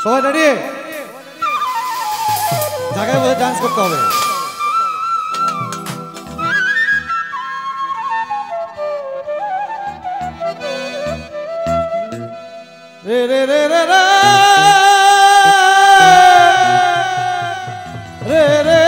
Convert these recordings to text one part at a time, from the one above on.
সবাই দাঁড়িয়ে জায়গায় বসে ডান্স করতে হবে। রে রে রে রে রে রে রে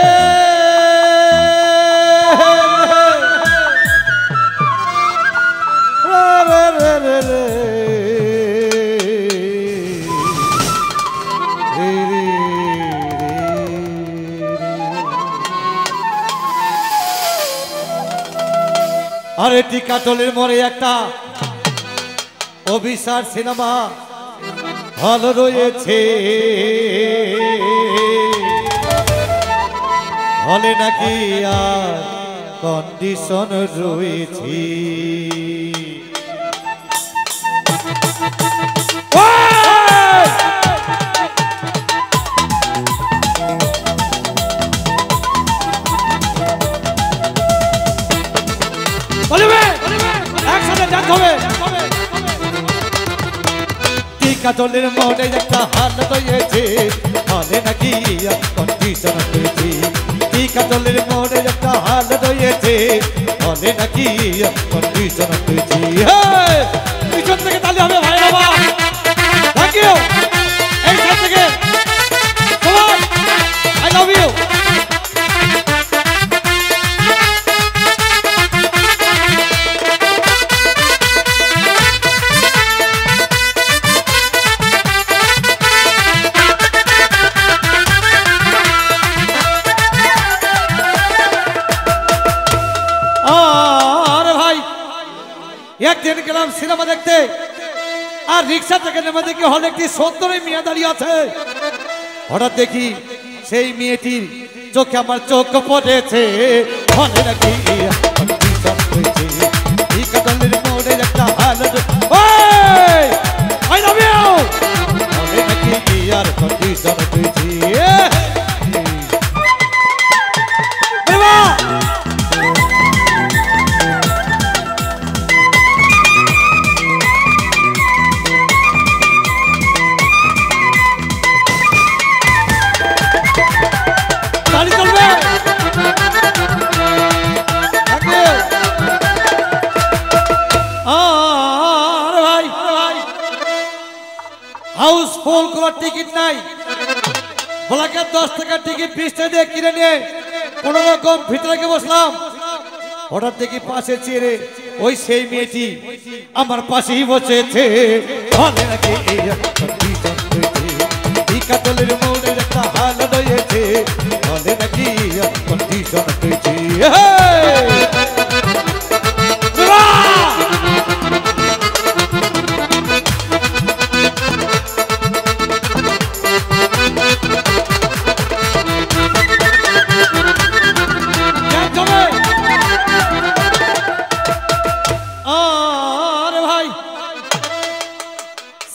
আরে টিকাটলের মোড়ে একটা অভিসার সিনেমা ভালো রয়েছে, হলে নাকি আর কন্ডিশন রয়েছে। টিকাটলের মোড়ে একটা হাল রয়েছে, হলে নাকি কন্ডিশন রয়েছে। টিকাটলের মোড়ে একটা হাল রয়েছে, হলে নাকি কন্ডিশন রয়েছে। পিছন থেকে তালি হবে ভাই বাবা, থ্যাংক ইউ। এই সাইড থেকে সবাই আই লাভ ইউ। একদিন গেলাম সিনেমা দেখতে, আর রিক্সা থেকে নেমে দেখি হলে একটি সুন্দরী মেয়ে দাঁড়িয়ে আছে। হঠাৎ দেখি সেই মেয়েটির চোখে আমার চোখ পড়েছে, হলে নাকি টিকাটলের মোড়ে একটা হাল আই লাভ ইউ, হলে নাকি আর কন্ডিশন রয়েছে। হাউস ফুল করার টিকিট নাই, বলাকে 10 টাকার টিকিট 20 টাকা দিয়ে কিনে নিয়ে কোনো রকম ভিতরে বসলাম। হঠাৎ দেখি পাশে চেয়ে ওই সেই মেয়েটি আমার পাশেই বসেছে, হলে নাকি টিকাটলের মোড়ে একটা হাল রয়েছে, হলে নাকি কন্ডিশন রয়েছে।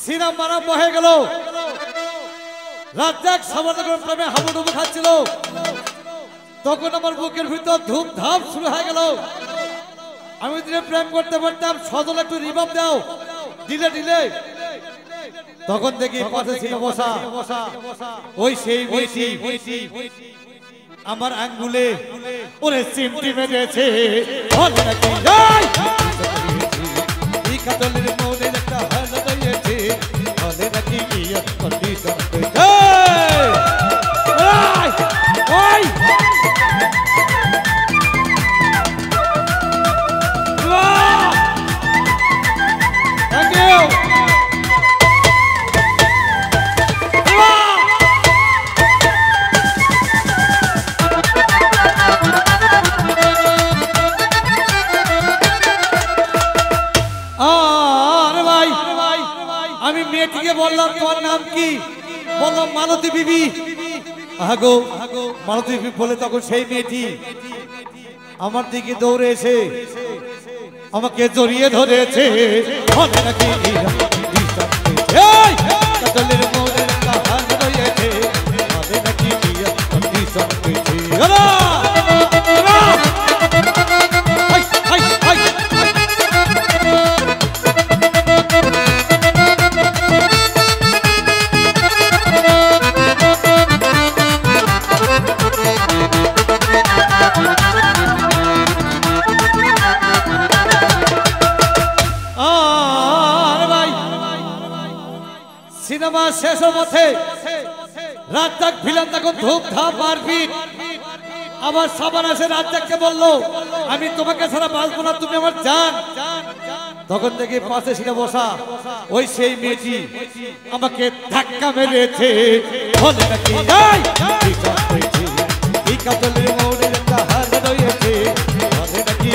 সিনেমা বহে গেল, রাজ্জাক সাবরনগর প্রেমে হাবুডুবু খাচ্ছিল। তখন আমার বুকের ভিতর ধুমধাম শুরু হয়ে গেল। আমি দিনে প্রেম করতে পারতাম, সজল একটু রিভাব দাও দিলে দিলে। তখন দেখি পাশে ছিল বসা ওই সেই মেয়েটি আমার আঙ্গুলে ওরে চিমটি বেঁধেছে, হলে নাকি টিকাটলের মোড়ে একটা হাল রয়েছে, হলে নাকি কন্ডিশন রয়েছে। Thank you. আমি মেয়েটিকে বললাম তোমার নাম কি? বললাম মালতী বিবি। আগো মালতী বিবি বলে তখন সেই মেয়েটি আমার দিকে দৌড়ে এসে আমাকে জড়িয়ে ধরেছে, হলে নাকি টিকাটলের মোড়ে একটা হাল রয়েছে, হলে নাকি কন্ডিশন রয়েছে। সিনেমা শেষের পথে রাজ্জাক ভিলেন তখন ধূপধাপ মারপিট। আবার সাবান এসে রাজ্জাককে বললো আমি তোমাকে ছাড়া বাঁচবো না, তুমি আমার জান। তখন দেখি পাশে সিনে বসা ওই সেই মেয়েটি আমাকে ধাক্কা মেরেছে। বলে নাকি এই কাতলের মৌরের একটা হাল রয়েছে, বলে নাকি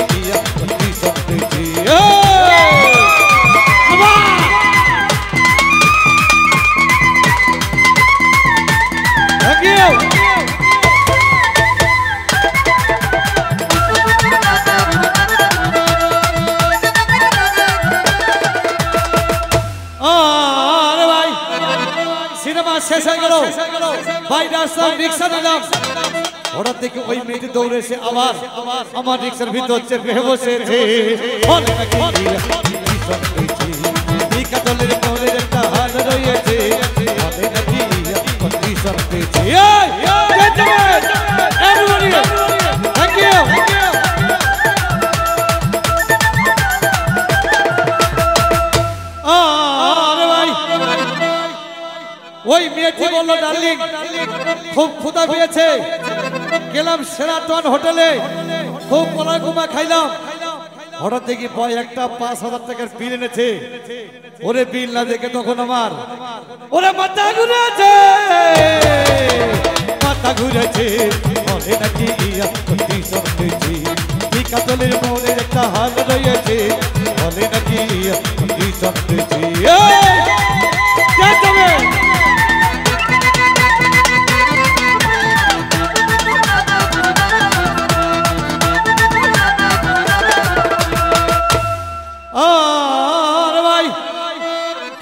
সিনেমা শেষ হয়ে গেল, বাইরে আসলাম, রিক্সা নিলাম। হঠাৎ থেকে ওই মেয়েটি দৌড়ে এসে আবার আমার রিক্সার ভিতর চেপে বসেছে। কাতলের মনের একটা হাল রয়েছে, ওই মেয়েটি বললো ডার্লিং খুব ক্ষুধা পেয়েছে, গেলাম সেরাটন হোটেলে, খুব কলাই কুমা খাইলাম। হঠাৎ দেখি বয় একটা 5,000 টাকার বিল এনেছে। ওরে বিল না দেখে তখন আমার ওরে মাথা ঘুরেছে, মাথা ঘুরেছে। বলে নাকি কাতলের মনের একটা হাল রয়েছে, বলে নাকি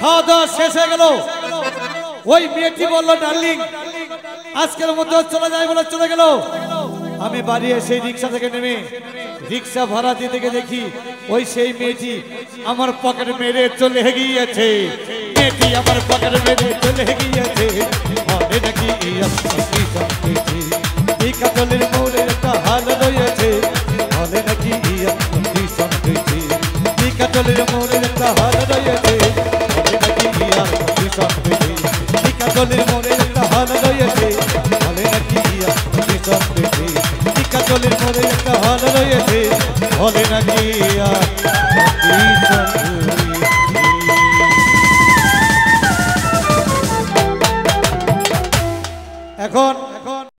খাওয়া দাওয়া শেষ হয়ে গেল। ওই মেয়েটি বললো ডার্লিং আজকের মধ্যে চলে যায় বলে চলে গেল। আমি বাড়ি এসে রিক্সা থেকে নেমে রিক্সা ভাড়া দিতে গিয়ে দেখি ওই সেই মেয়েটি আমার পকেট মেরে চলে গিয়েছে। মেয়েটি আমার পকেট মেরে চলে গিয়েছে। বলে নাকি এই কাতলের মনের একটা হাল রয়েছে, বলে নাকি কাতলের মনের একটা হাল রয়েছে, কাতলের মনের একটা হাল রয়েছে, বলে নাকি কাতলের মনের একটা হাল রয়েছে, বলে নাকি এখন